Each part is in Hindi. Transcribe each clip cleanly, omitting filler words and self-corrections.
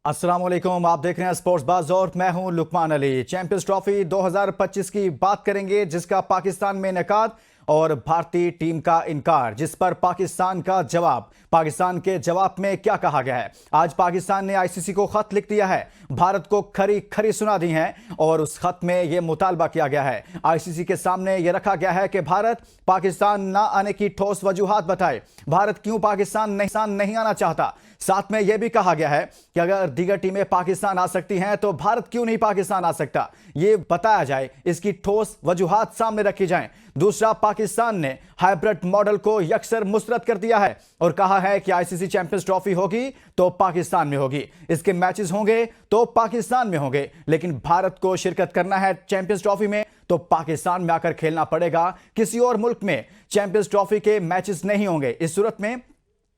अस्सलाम वालेकुम, आप देख रहे हैं स्पोर्ट्स बाज़ और मैं हूं लुकमान अली। चैंपियंस ट्रॉफी 2025 की बात करेंगे जिसका पाकिस्तान में इनेकाद और भारतीय टीम का इनकार, जिस पर पाकिस्तान का जवाब। पाकिस्तान के जवाब में क्या कहा गया है? आज पाकिस्तान ने आईसीसी को खत लिख दिया है, भारत को खरी खरी सुना दी है और उस खत में यह मुतालबा किया गया है, आईसीसी के सामने यह रखा गया है कि भारत पाकिस्तान ना आने की ठोस वजूहात बताए। भारत क्यों पाकिस्तान नहीं आना चाहता। साथ में यह भी कहा गया है कि अगर दीगर टीमें पाकिस्तान आ सकती हैं तो भारत क्यों नहीं पाकिस्तान आ सकता, यह बताया जाए, इसकी ठोस वजूहात सामने रखी जाएं। दूसरा, पाकिस्तान ने हाइब्रिड मॉडल को यकसर मुस्तरद कर दिया है और कहा है कि आईसीसी चैंपियंस ट्रॉफी होगी तो पाकिस्तान में होगी, इसके मैचेस होंगे तो पाकिस्तान में होंगे, लेकिन भारत को शिरकत करना है चैंपियंस ट्रॉफी में तो पाकिस्तान में आकर खेलना पड़ेगा। किसी और मुल्क में चैंपियंस ट्रॉफी के मैचेस नहीं होंगे। इस सूरत में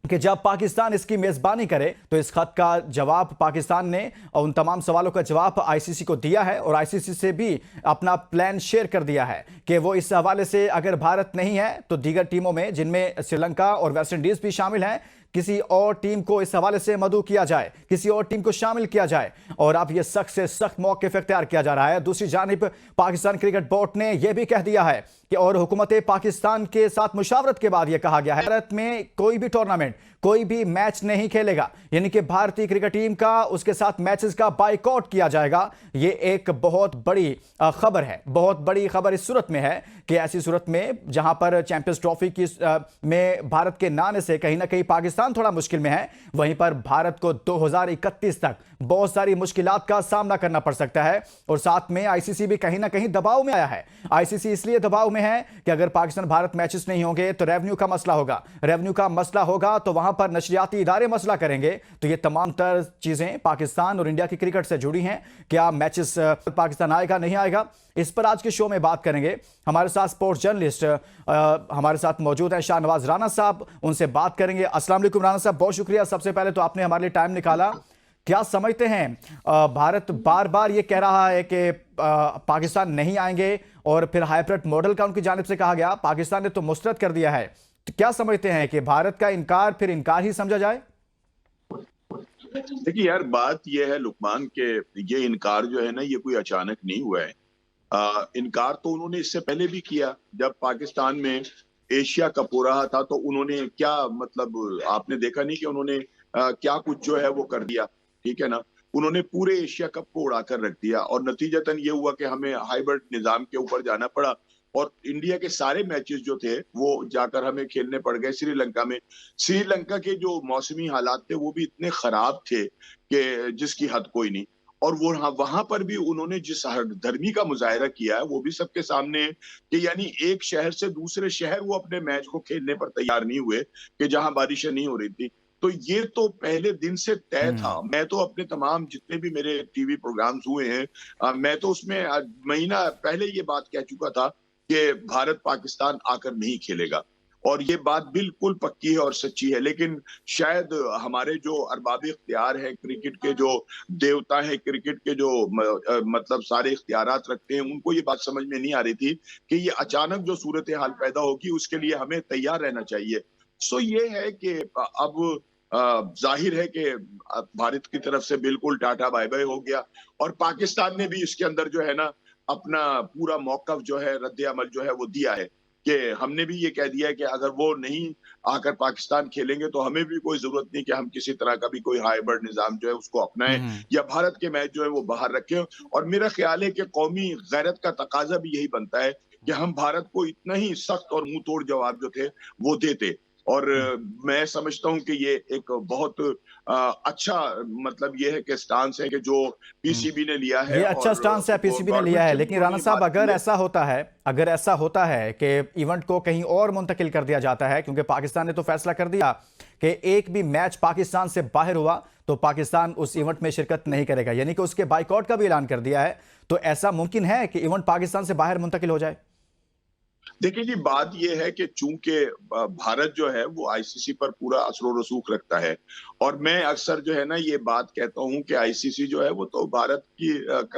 कि जब पाकिस्तान इसकी मेजबानी करे तो इस खत का जवाब पाकिस्तान ने और उन तमाम सवालों का जवाब आईसीसी को दिया है और आईसीसी से भी अपना प्लान शेयर कर दिया है कि वो इस हवाले से अगर भारत नहीं है तो दीगर टीमों में, जिनमें श्रीलंका और वेस्ट इंडीज भी शामिल हैं, किसी और टीम को इस हवाले से मदऊ किया जाए, किसी और टीम को शामिल किया जाए। और अब यह सख्त से सख्त मौक़िफ़ इख्तियार किया जा रहा है। दूसरी जानिब पाकिस्तान क्रिकेट बोर्ड ने यह भी कह दिया है कि और हुकूमत पाकिस्तान के साथ मुशावरत के बाद यह कहा गया है भारत में कोई भी टूर्नामेंट, कोई भी मैच नहीं खेलेगा, यानी कि भारतीय क्रिकेट टीम का उसके साथ मैचेस का बाइकआउट किया जाएगा। यह एक बहुत बड़ी खबर है, बहुत बड़ी खबर इस सूरत में है कि ऐसी सूरत में जहां पर चैंपियंस ट्रॉफी की में भारत के ना आने से कहीं ना कहीं पाकिस्तान थोड़ा मुश्किल में है, वहीं पर भारत को 2031 तक बहुत सारी मुश्किलात का सामना करना पड़ सकता है। और साथ में आईसीसी भी कहीं ना कहीं दबाव में आया है। आईसीसी इसलिए दबाव में है कि अगर पाकिस्तान भारत मैचेस नहीं होंगे तो रेवेन्यू का मसला होगा, रेवेन्यू का मसला होगा तो वहां पर नशरियाती इदारे मसला करेंगे। तो ये तमाम तर चीजें पाकिस्तान और इंडिया की क्रिकेट से जुड़ी हैं। क्या मैचेस पाकिस्तान आएगा नहीं आएगा, इस पर आज के शो में बात करेंगे। हमारे साथ स्पोर्ट्स जर्नलिस्ट हमारे साथ मौजूद हैं शाहनवाज राना साहब, उनसे बात करेंगे। अस्सलाम वालेकुम राना साहब, बहुत शुक्रिया सबसे पहले तो आपने हमारे लिए टाइम निकाला। क्या समझते हैं, भारत बार बार ये कह रहा है कि पाकिस्तान नहीं आएंगे और फिर हाइब्रिड मॉडल का उनकी जानिब से कहा गया, पाकिस्तान ने तो मुस्तरद कर दिया है, तो क्या समझते हैं कि भारत का इनकार फिर इनकार ही समझा जाए? देखिए यार, बात यह है लुकमान के ये इनकार जो है ना, ये कोई अचानक नहीं हुआ है। इनकार तो उन्होंने इससे पहले भी किया। जब पाकिस्तान में एशिया कप हो रहा था तो उन्होंने क्या, मतलब आपने देखा नहीं कि उन्होंने क्या कुछ जो है वो कर दिया, ठीक है ना। उन्होंने पूरे एशिया कप को उड़ाकर रख दिया और नतीजतन ये हुआ कि हमें हाइब्रिड निजाम के ऊपर जाना पड़ा और इंडिया के सारे मैचेस जो थे वो जाकर हमें खेलने पड़ गए श्रीलंका में। श्रीलंका के जो मौसमी हालात थे वो भी इतने खराब थे कि जिसकी हद कोई नहीं। और वो वहां पर भी उन्होंने जिस धर्मी का मुजाहरा किया है वो भी सबके सामने है कि यानी एक शहर से दूसरे शहर वो अपने मैच को खेलने पर तैयार नहीं हुए कि जहां बारिशें नहीं हो रही थी। तो ये तो पहले दिन से तय था। मैं तो अपने तमाम जितने भी मेरे टीवी प्रोग्राम्स हुए हैं, मैं तो उसमें महीना पहले ये बात कह चुका था कि भारत पाकिस्तान आकर नहीं खेलेगा और ये बात बिल्कुल पक्की है और सच्ची है। लेकिन शायद हमारे जो अरबाब इख्तियार है, क्रिकेट के जो देवता है, क्रिकेट के जो मतलब सारे इख्तियारात रखते हैं, उनको ये बात समझ में नहीं आ रही थी कि ये अचानक जो सूरत हाल पैदा होगी उसके लिए हमें तैयार रहना चाहिए। सो ये है कि अब जाहिर है कि भारत की तरफ से बिल्कुल टाटा बाय बाय हो गया और पाकिस्तान ने भी इसके अंदर जो है ना अपना पूरा मौकफ जो है, रद्द अमल जो है वो दिया है कि हमने भी ये कह दिया है कि अगर वो नहीं आकर पाकिस्तान खेलेंगे तो हमें भी कोई जरूरत नहीं कि हम किसी तरह का भी कोई हाइब्रिड निजाम जो है उसको अपनाएं या भारत के मैच जो है वो बाहर रखें। और मेरा ख्याल है कि कौमी गैरत का तकाजा भी यही बनता है कि हम भारत को इतना ही सख्त और मुंह तोड़ जवाब जो थे वो देते। और मैं समझता हूं कि ये एक बहुत अच्छा, मतलब ये है कि स्टांस है कि जो पीसीबी ने लिया है, ये अच्छा स्टांस है पीसीबी ने लिया है। लेकिन राना साहब, अगर ऐसा होता है कि इवेंट को कहीं और मुंतकिल कर दिया जाता है, क्योंकि पाकिस्तान ने तो फैसला कर दिया कि एक भी मैच पाकिस्तान से बाहर हुआ तो पाकिस्तान उस इवेंट में शिरकत नहीं करेगा, यानी कि उसके बाइकआउट का भी ऐलान कर दिया है, तो ऐसा मुमकिन है कि इवेंट पाकिस्तान से बाहर मुंतकिल हो जाए? देखिए जी, बात ये है कि चूंकि भारत जो है वो आईसीसी पर पूरा असर रसूख रखता है और मैं अक्सर जो है ना ये बात कहता हूं कि आईसीसी जो है वो तो भारत की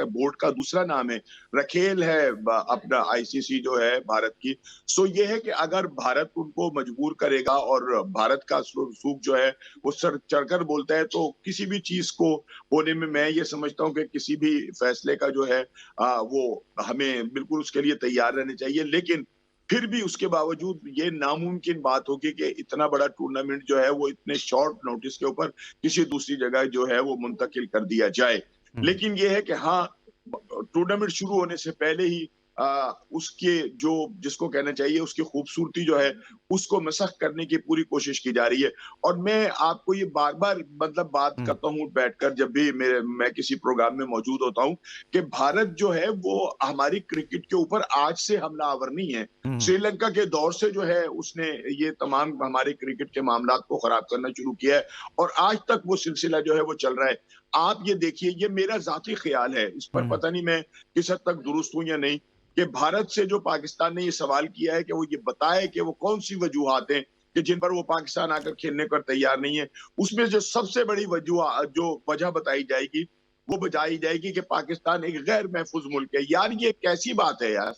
बोर्ड का दूसरा नाम है। रखेल है अपना आईसीसी जो है भारत की। सो ये है कि अगर भारत उनको मजबूर करेगा और भारत का असर रसूख जो है वो सर चढ़कर बोलता है तो किसी भी चीज को होने में मैं ये समझता हूँ कि किसी भी फैसले का जो है वो हमें बिल्कुल उसके लिए तैयार रहने चाहिए। लेकिन फिर भी उसके बावजूद ये नामुमकिन बात होगी कि इतना बड़ा टूर्नामेंट जो है वो इतने शॉर्ट नोटिस के ऊपर किसी दूसरी जगह जो है वो मुंतकिल कर दिया जाए। लेकिन ये है कि हाँ, टूर्नामेंट शुरू होने से पहले ही उसके जो जिसको कहना चाहिए उसकी खूबसूरती जो है उसको मसख करने की पूरी कोशिश की जा रही है। और मैं आपको ये बार बार मतलब बात करता हूँ बैठकर जब भी मैं किसी प्रोग्राम में मौजूद होता हूँ कि भारत जो है वो हमारी क्रिकेट के ऊपर आज से हमलावर नहीं है। श्रीलंका के दौर से जो है उसने ये तमाम हमारे क्रिकेट के मामला को खराब करना शुरू किया है और आज तक वो सिलसिला जो है वो चल रहा है। आप ये देखिए, ये मेरा जाती ख्याल है, इस पर पता नहीं मैं किस हद तक दुरुस्त हूं या नहीं, कि भारत से जो पाकिस्तान ने ये सवाल किया है कि वो ये बताए कि वो कौन सी वजूहात हैं कि जिन पर वो पाकिस्तान आकर खेलने पर तैयार नहीं है। उसमें जो सबसे बड़ी वजह बताई जाएगी वो बताई जाएगी कि पाकिस्तान एक गैर महफूज मुल्क है। यार ये कैसी बात है यार,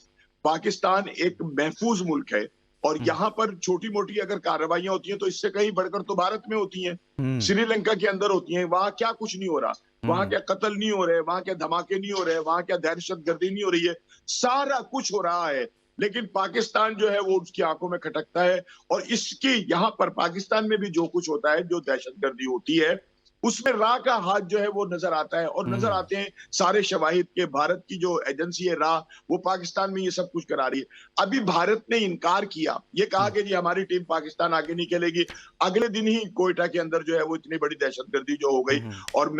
पाकिस्तान एक महफूज मुल्क है और यहाँ पर छोटी मोटी अगर कार्रवाइयां होती हैं तो इससे कहीं बढ़कर तो भारत में होती हैं, श्रीलंका के अंदर होती हैं। वहां क्या कुछ नहीं हो रहा, वहां क्या कत्ल नहीं हो रहे, वहां क्या धमाके नहीं हो रहे, वहां क्या दहशतगर्दी नहीं हो रही है, सारा कुछ हो रहा है। लेकिन पाकिस्तान जो है वो उसकी आंखों में खटकता है और इसकी यहाँ पर पाकिस्तान में भी जो कुछ होता है, जो दहशतगर्दी होती है उसमें राह का हाथ जो है वो नजर आता है और नजर आते हैं सारे शवाहिद के। भारत की जो एजेंसी है राह, वो पाकिस्तान में ये सब कुछ करा रही है। अभी भारत ने इनकार किया, ये कहा कि जी हमारी टीम पाकिस्तान आगे नहीं खेलेगी। अगले दिन ही कोयटा के अंदर जो है वो इतनी बड़ी दहशतगर्दी जो हो गई। और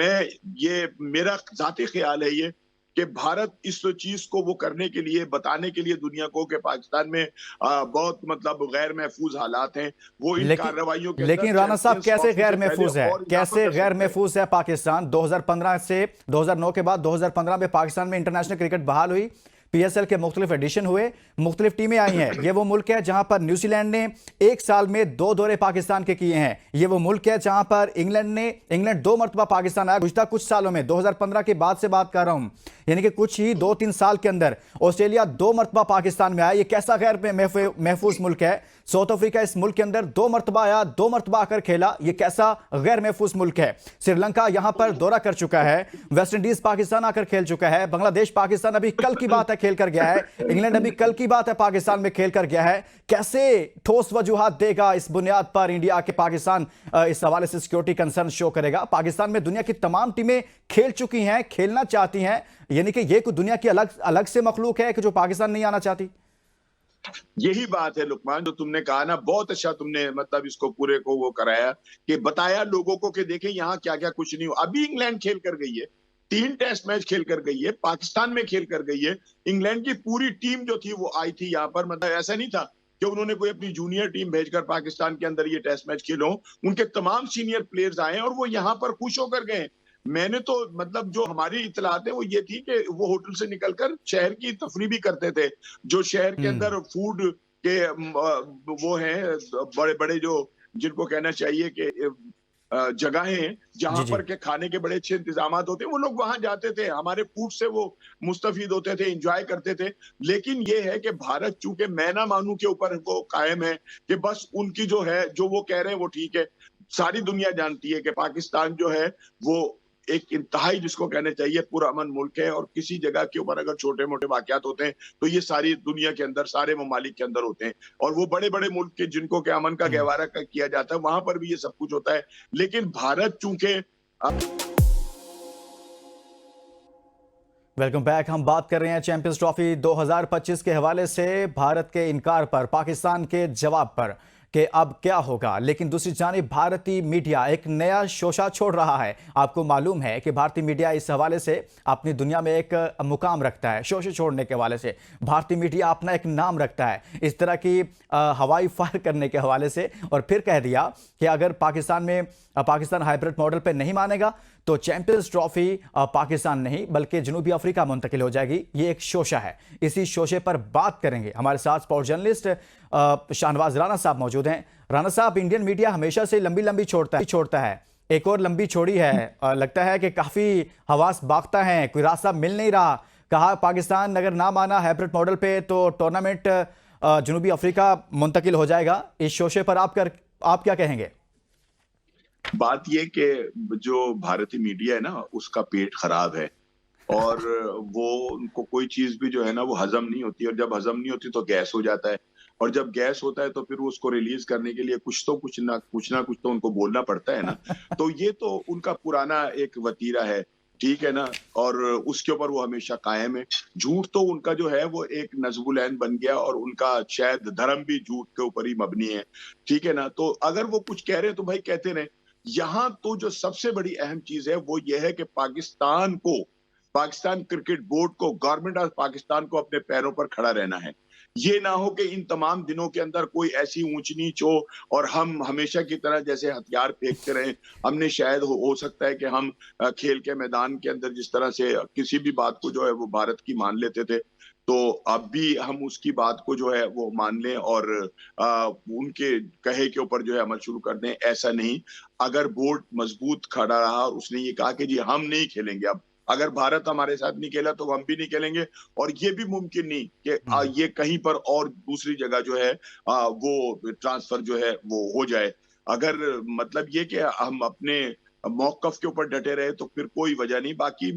मेरा जाती ख्याल है ये कि भारत इस चीज को वो करने के लिए, बताने के लिए दुनिया को कि पाकिस्तान में बहुत मतलब गैर महफूज हालात हैं, वो इन कार्रवाइयों के लेकिन राणा साहब कैसे गैर पहले महफूज है, और यहाँ पर कैसे कर गैर सकते हैं। महफूज है पाकिस्तान? 2015 से 2009 के बाद 2015 में पाकिस्तान में इंटरनेशनल क्रिकेट बहाल हुई, पीएसएल के मुख्तलिफ एडिशन हुए, मुख्तलिफ टीमें आई हैं। ये वो मुल्क है जहां पर न्यूजीलैंड ने एक साल में 2 दौरे पाकिस्तान के किए हैं। ये वो मुल्क है जहां पर इंग्लैंड 2 मरतबा पाकिस्तान आया गुज़श्ता कुछ सालों में। 2015 के बाद से बात कर रहा हूं, यानी कि कुछ ही 2-3 साल के अंदर ऑस्ट्रेलिया 2 मरतबा पाकिस्तान में आया। ये कैसा गैर महफूज मुल्क है? साउथ अफ्रीका इस मुल्क के अंदर 2 मरतबा आया, 2 मरतबा आकर खेला। ये कैसा गैर महफूज मुल्क है? श्रीलंका यहां पर दौरा कर चुका है, वेस्ट इंडीज पाकिस्तान आकर खेल चुका है, बांग्लादेश पाकिस्तान अभी कल की बात है खेल कर गया है, इंग्लैंड अभी कल की बात है पाकिस्तान में खेल कर गया है। कैसे ठोस वजूहात देगा इस बुनियाद पर इंडिया के पाकिस्तान इस हवाले से सिक्योरिटी कंसर्न शो करेगा? पाकिस्तान में दुनिया की तमाम टीमें खेल चुकी हैं, खेलना चाहती हैं, यानी कि ये कोई दुनिया की अलग से मखलूक है कि जो पाकिस्तान नहीं आना चाहती? यही बात है लुकमान, जो तुमने कहा ना, बहुत अच्छा तुमने मतलब इसको पूरे को वो कराया कि बताया लोगों को कि देखें यहाँ क्या क्या कुछ नहीं हो। अभी इंग्लैंड खेल कर गई है, 3 टेस्ट मैच खेल कर गई है, पाकिस्तान में खेल कर गई है। इंग्लैंड की पूरी टीम जो थी वो आई थी यहाँ पर, मतलब ऐसा नहीं था कि उन्होंने कोई अपनी जूनियर टीम भेजकर पाकिस्तान के अंदर ये टेस्ट मैच खेलो। उनके तमाम सीनियर प्लेयर्स आए और वो यहाँ पर खुश होकर गए। मैंने तो मतलब जो हमारी इतलात है वो ये थी कि वो होटल से निकलकर शहर की तफरी भी करते थे। जो शहर के अंदर फूड के वो हैं बड़े बड़े जो जिनको कहना चाहिए कि जगहें हैं जहां पर के खाने के बड़े अच्छे इंतजाम होते हैं, वो लोग वहां जाते थे, हमारे फूड से वो मुस्तफीद होते थे, एंजॉय करते थे। लेकिन ये है कि भारत चूंकि मैं ना मानू के ऊपर वो कायम है कि बस उनकी जो है जो वो कह रहे हैं वो ठीक है। सारी दुनिया जानती है कि पाकिस्तान जो है वो एक इंतहाई जिसको कहना चाहिए पुरअमन मुल्क है और किसी जगह के ऊपर अगर छोटे मोटे वाकयात होते हैं तो ये सारी दुनिया के अंदर, सारे ममालिक के अंदर होते हैं। और वो बड़े बड़े मुल्क के जिनको के अमन का गहवारा किया जाता है वहां पर भी ये सब कुछ होता है। लेकिन भारत चूंकि वेलकम बैक। हम बात कर रहे हैं चैंपियंस ट्रॉफी 2025 के हवाले से भारत के इनकार पर, पाकिस्तान के जवाब पर। कि अब क्या होगा, लेकिन दूसरी जानिब भारतीय मीडिया एक नया शोशा छोड़ रहा है। आपको मालूम है कि भारतीय मीडिया इस हवाले से अपनी दुनिया में एक मुकाम रखता है। शोशे छोड़ने के हवाले से भारतीय मीडिया अपना एक नाम रखता है, इस तरह की हवाई फायर करने के हवाले से। और फिर कह दिया कि अगर पाकिस्तान हाइब्रिड मॉडल पर नहीं मानेगा तो चैंपियंस ट्रॉफी पाकिस्तान नहीं बल्कि जनूबी अफ्रीका मुंतकिल हो जाएगी। ये एक शोशा है। इसी शोशे पर बात करेंगे। हमारे साथ स्पोर्ट्स जर्नलिस्ट शाहनवाज राणा साहब मौजूद हैं। राणा साहब, इंडियन मीडिया हमेशा से लंबी लंबी छोड़ता है। एक और लंबी छोड़ी है। लगता है कि काफी हवास बागता है, कोई रास्ता मिल नहीं रहा। कहा पाकिस्तान अगर ना माना हाइब्रिड मॉडल पे तो टूर्नामेंट जनूबी अफ्रीका मुंतकिल हो जाएगा। इस शोशे पर आप क्या कहेंगे? बात ये कि जो भारतीय मीडिया है ना, उसका पेट खराब है और वो उनको कोई चीज भी जो है ना वो हजम नहीं होती, और जब हजम नहीं होती तो गैस हो जाता है, और जब गैस होता है तो फिर उसको रिलीज करने के लिए कुछ ना कुछ तो उनको बोलना पड़ता है ना। तो ये तो उनका पुराना एक वतीरा है, ठीक है ना, और उसके ऊपर वो हमेशा कायम है। झूठ तो उनका जो है वो एक नजबुलैन बन गया, और उनका शायद धर्म भी झूठ के ऊपर ही मबनी है, ठीक है ना। तो अगर वो कुछ कह रहे हैं तो भाई कहते रहे। यहाँ तो जो सबसे बड़ी अहम चीज है वो ये है कि पाकिस्तान क्रिकेट बोर्ड को, गवर्नमेंट ऑफ पाकिस्तान को अपने पैरों पर खड़ा रहना है। ये ना हो कि इन तमाम दिनों के अंदर कोई ऐसी ऊंच नीच हो और हम हमेशा की तरह जैसे हथियार फेंकते रहे। हमने शायद हो सकता है कि हम खेल के मैदान के अंदर जिस तरह से किसी भी बात को जो है वो भारत की मान लेते थे, तो अब भी हम उसकी बात को जो है वो मान लें और उनके कहे के ऊपर जो है अमल शुरू कर दें। ऐसा नहीं। अगर बोर्ड मजबूत खड़ा रहा और उसने ये कहा कि जी हम नहीं खेलेंगे, अब अगर भारत हमारे साथ नहीं खेला तो हम भी नहीं खेलेंगे, और ये भी मुमकिन नहीं कि ये कहीं पर और दूसरी जगह जो है वो ट्रांसफर जो है वो हो जाए। अगर मतलब ये कि हम अपने मौकफ के ऊपर डटे रहे तो फिर कोई वजह नहीं। बाकी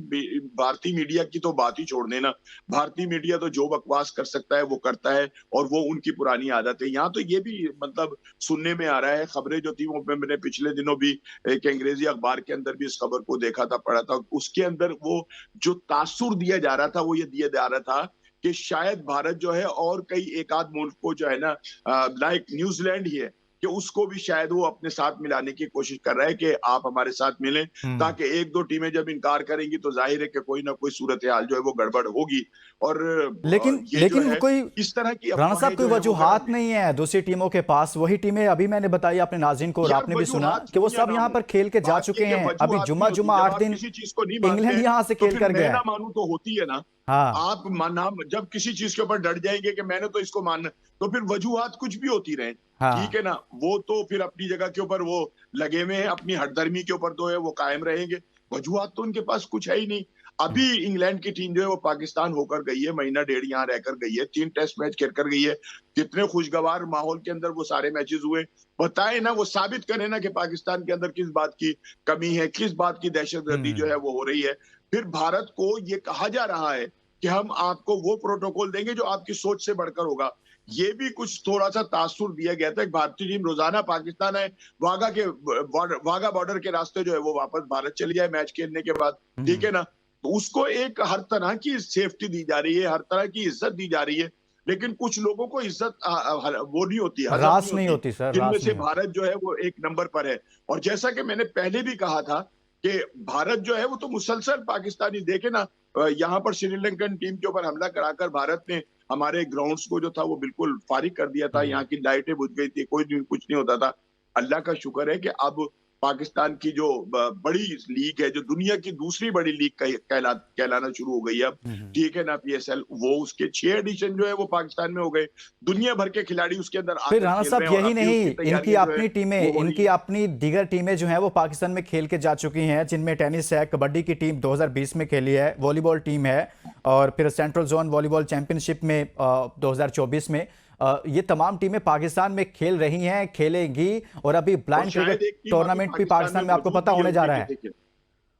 भारतीय मीडिया की तो बात ही छोड़ देना। भारतीय मीडिया तो जो बकवास कर सकता है वो करता है, और वो उनकी पुरानी आदत है। यहाँ तो ये भी मतलब सुनने में आ रहा है, खबरें जो थी वो मैंने पिछले दिनों भी एक अंग्रेजी अखबार के अंदर भी इस खबर को देखा था, पढ़ा था। उसके अंदर वो जो तासुर दिया जा रहा था वो ये दिया जा रहा था कि शायद भारत जो है और कई एक आध मुल्क को जो है ना, लाइक न्यूजीलैंड ही है, कि उसको भी शायद वो अपने साथ मिलाने की कोशिश कर रहा है कि आप हमारे साथ मिलें, ताकि एक दो टीमें जब इनकार करेंगी तो जाहिर है कि कोई ना कोई सूरत हाल जो है वो गड़बड़ होगी। और ये जो लेकिन है कोई इस तरह की राणा साहब अफवाहें कोई जो है वो वजूहात नहीं है दूसरी टीमों के पास। वही टीमें अभी मैंने बताई अपने नाज़रीन को और यार आपने भी सुना वजूहात कि वो दुनिया सब ना यहाँ हो। पर खेल के जा बात चुके ये कि हैं। अभी वजूहात जुम्मा नहीं होती। जुम्मा जब 8 आप दिन किसी चीज को नहीं मानते इंग्लैंड यहाँ से तो खेल फिर कर मैं गया ना है। मानूं तो होती है ना। हाँ, आप माना जब किसी चीज के ऊपर डट जाएंगे कि मैंने तो इसको मानना, तो फिर वजूहात कुछ भी होती रहे, ठीक हाँ। है ना। वो तो फिर अपनी जगह के ऊपर वो लगे हुए हैं, अपनी हठधर्मी के ऊपर तो है वो कायम रहेंगे। वजूहात तो उनके पास कुछ है ही नहीं। अभी इंग्लैंड की टीम जो है वो पाकिस्तान होकर गई है, महीना डेढ़ यहाँ रहकर गई है, 3 टेस्ट मैच खेल कर गई है। कितने खुशगवार माहौल के अंदर वो सारे मैचेस हुए। बताए ना, वो साबित करें ना कि पाकिस्तान के अंदर किस बात की कमी है, किस बात की दहशतगर्दी जो है वो हो रही है। फिर भारत को ये कहा जा रहा है कि हम आपको वो प्रोटोकॉल देंगे जो आपकी सोच से बढ़कर होगा। ये भी कुछ थोड़ा सा तासुर दिया गया था। भारतीय टीम रोजाना पाकिस्तान है वाघा बॉर्डर के रास्ते जो है वो वापस भारत चली जाए मैच खेलने के बाद, ठीक है ना। तो उसको एक हर तरह की सेफ्टी दी जा रही है, हर तरह की इज्जत दी जा रही है, लेकिन कुछ लोगों को इज्जत वो नहीं होती, हजम रास नहीं नहीं होती, होती सर, जिनमें रास से नहीं होती। भारत जो है वो एक नंबर पर है। और जैसा कि मैंने पहले भी कहा था कि भारत जो है वो तो मुसलसल पाकिस्तानी देखे ना, यहाँ पर श्रीलंकन टीम के ऊपर हमला कराकर भारत ने हमारे ग्राउंड्स को जो था वो बिल्कुल फारिग कर दिया था। यहाँ की लाइटें बुझ गई थी, कोई कुछ नहीं होता था। अल्लाह का शुक्र है कि अब पाकिस्तान की जो बड़ी लीग है, जो दुनिया की दूसरी बड़ी लीग कहलाना शुरू हो गई है अब, ठीक है ना, पीएसएल, वो उसके 6 एडिशन जो है वो पाकिस्तान में हो गए। दुनिया भर के खिलाड़ी उसके अंदर फिर आकर राणा खेल साहब रहे हैं, और यही अभी नहीं, उसकी इनकी तैयारियां जो है अपनी टीमें, वो हो रही इनकी है। अपनी दीगर टीमें जो हैं वो पाकिस्तान में खेल के जा चुकी हैं, जिनमें टेनिस है, कबड्डी की टीम 2020 में खेली है, वॉलीबॉल टीम है, और फिर सेंट्रल जोन वॉलीबॉल चैंपियनशिप में 2024 में ये तमाम टीमें पाकिस्तान में खेल रही हैं, खेलेंगी। और अभी और ब्लाइंड शायद क्रिकेट एक टीम अभी टूर्नामेंट भी पाकिस्तान में आपको मौजूद पता भी है होने जा उनके रहा है। किसी के।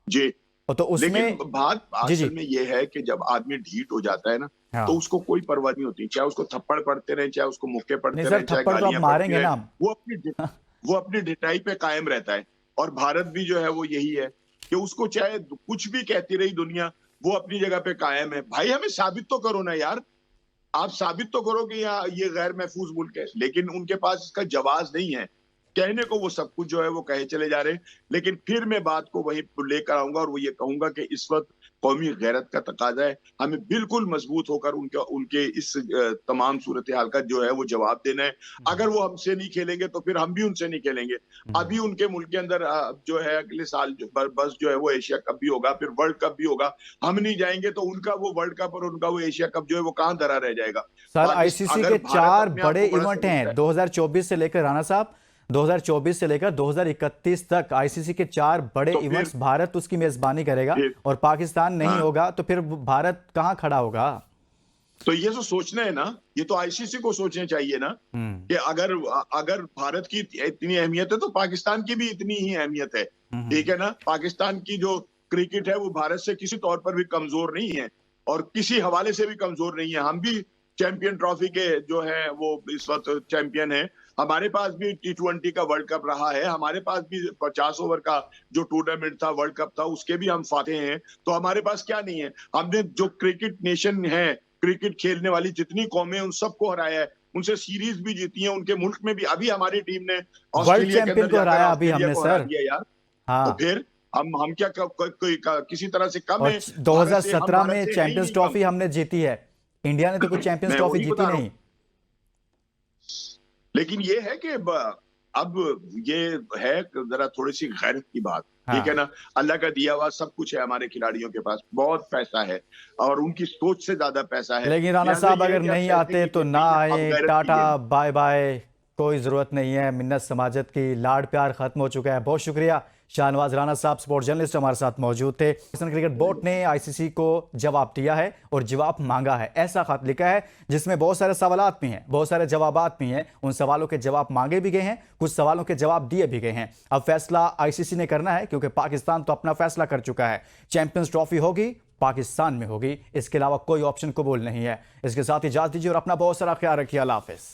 जी। तो उसमें लेकिन बात जी जी असल में ये है कि जब आदमी ढीठ हो जाता है ना, तो हाँ। उसको कोई परवाह नहीं होती, चाहे उसको थप्पड़ पड़ते रहे, चाहे उसको मुक्के नहीं पड़ते सर, रहे, चाहे थप्पड़ तो आप गालियां पड़ती मारेंगे रहे, ना। वो अपनी ढिठाई पे कायम रहता है। और भारत भी जो है वो यही है कि उसको चाहे कुछ भी कहती रही दुनिया, वो अपनी जगह पे कायम है। भाई हमें साबित तो करो ना यार। आप साबित तो करो कि यहाँ ये गैर महफूज मुल्क है, लेकिन उनके पास इसका जवाब नहीं है। कहने को वो सब कुछ जो है वो कहे चले जा रहे हैं, लेकिन फिर मैं बात को वहीं लेकर आऊंगा और वो ये कहूंगा कि इस वक्त कौमी गैरत का तकाजा है, हमें बिल्कुल मजबूत होकर उनके इस तमाम सूरत हाल का जो है वो जवाब देना है। अगर वो हमसे नहीं खेलेंगे तो फिर हम भी उनसे नहीं खेलेंगे। अभी उनके मुल्क के अंदर जो है अगले साल बस जो है वो एशिया कप भी होगा, फिर वर्ल्ड कप भी होगा। हम नहीं जाएंगे तो उनका वो वर्ल्ड कप और उनका वो एशिया कप जो है वो कहाँ धरा रह जाएगा। सर, आईसीसी अगर के भारत 4 अपने आप बड़े को बड़ा इवेंट समझता हैं है 2024 से लेकर, राणा साहब 2024 से लेकर 2031 तक आईसीसी के 4 बड़े तो फिर इवेंट्स भारत उसकी मेजबानी करेगा और पाकिस्तान नहीं हाँ, होगा, तो फिर भारत कहां खड़ा होगा? तो ये जो सोचना है ना, ये तो आईसीसी को सोचना चाहिए ना कि अगर अगर भारत की इतनी अहमियत है तो पाकिस्तान की भी इतनी ही अहमियत है। ठीक है ना, पाकिस्तान की जो क्रिकेट है वो भारत से किसी तौर पर भी कमजोर नहीं है और किसी हवाले से भी कमजोर नहीं है। हम भी चैंपियन ट्रॉफी के जो है वो इस वक्त चैंपियन है। हमारे पास भी T20 का वर्ल्ड कप रहा है, हमारे पास भी 50 ओवर का जो टूर्नामेंट था, वर्ल्ड कप था, उसके भी हम फातेह हैं। तो हमारे पास क्या नहीं है? हमने जो क्रिकेट नेशन है, क्रिकेट खेलने वाली जितनी कौमें उन सबको हराया है, उनसे सीरीज भी जीती है, उनके मुल्क में भी। अभी हमारी टीम ने वर्ल्ड ऑस्ट्रेलिया के चैंपियन अंदर को हराया जाकर अभी ऑस्ट्रेलिया हमने को हरा सर। दिया यार। तो हाँ, फिर हम क्या किसी तरह से कम और है भारत से? हम 2017 भारत में से हैं ही चैंपियंस नहीं कम। ट्रॉफी हमने जीती है। इंडिया ने तो कोई चैंपियंस मैं ट्रॉफी वही जीती बता रहा हूँ। नहीं। लेकिन ये है कि अब ये है जरा थोड़ी सी गैरत की बात। ठीक है हाँ, ना, अल्लाह का दिया हुआ सब कुछ है हमारे खिलाड़ियों के पास, बहुत पैसा है और उनकी सोच से ज्यादा पैसा है। लेकिन राणा लिहाजा साहब ये है अगर कि अब नहीं पैसे आते की तो गेम ना नहीं है, अब आए, गैरत की टाटा गेम। बाय बाय, कोई ज़रूरत नहीं है। मिन्नत समाजत की, लाड प्यार खत्म हो चुका है। बहुत शुक्रिया। शाहनवाज राणा साहब स्पोर्ट जर्नलिस्ट हमारे साथ मौजूद थे। पाकिस्तान क्रिकेट बोर्ड ने आईसीसी को जवाब दिया है और जवाब मांगा है। ऐसा खत लिखा है जिसमें बहुत सारे सवालात भी हैं, बहुत सारे जवाबात भी हैं। उन सवालों के जवाब मांगे भी गए हैं, कुछ सवालों के जवाब दिए भी गए हैं। अब फैसला आईसीसी ने करना है, क्योंकि पाकिस्तान तो अपना फैसला कर चुका है। चैंपियंस ट्रॉफी होगी, पाकिस्तान में होगी, इसके अलावा कोई ऑप्शन कबूल नहीं है। इसके साथ इजाजत दीजिए और अपना बहुत सारा ख्याल रखिए। अल्लाह हाफिज।